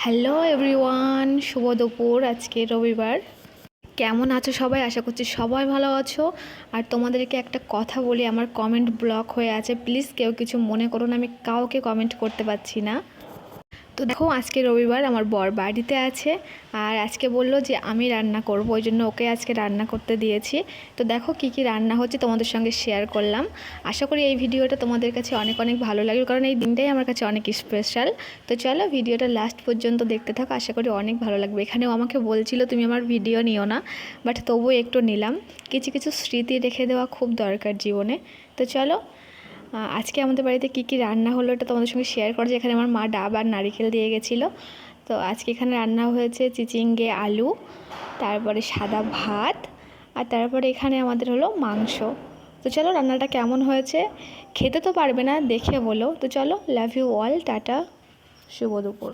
Hello everyone, শুভ দুপুর। আজকে রবিবার। কেমন আছো সবাই? আশা করছি সবাই ভালো আছো। আর তোমাদেরকে একটা কথা বলি, আমার কমেন্ট ব্লক হয়ে আছে, প্লিজ কেউ কিছু মনে করো না, আমি কাউকে কমেন্ট করতে পারছি না। তো দেখো, আজকে রবিবার, আমার বর বাড়িতে আছে আর আজকে বলল যে আমি রান্না করব, ওই জন্য ওকে আজকে রান্না করতে দিয়েছি। তো দেখো কি কি রান্না হচ্ছে তোমাদের সঙ্গে শেয়ার করলাম। আশা করি এই ভিডিওটা তোমাদের কাছে অনেক অনেক ভালো লাগবে, কারণ এই দিনটাই আমার কাছে অনেক স্পেশাল। তো চলো ভিডিওটা লাস্ট পর্যন্ত দেখতে থাকো, আশা করি অনেক ভালো লাগবে। এখানেও আমাকে বলছিল তুমি আমার ভিডিও নিও না, বাট তবুও একটু নিলাম। কিছু কিছু স্মৃতি রেখে দেওয়া খুব দরকার জীবনে। তো চলো আজকে আমাদের বাড়িতে কি কি রান্না হলো এটা তোমাদের সঙ্গে শেয়ার করছি। এখানে আমার মা ডাব আর নারিকেল দিয়ে গেছিলো। তো আজকে এখানে রান্না হয়েছে চিচিঙ্গে আলু, তারপরে সাদা ভাত, আর তারপরে এখানে আমাদের হলো মাংস। তো চলো রান্নাটা কেমন হয়েছে, খেতে তো পারবে না, দেখে বলো। তো চলো, লাভ ইউ অল, টাটা, শুভ দুপুর।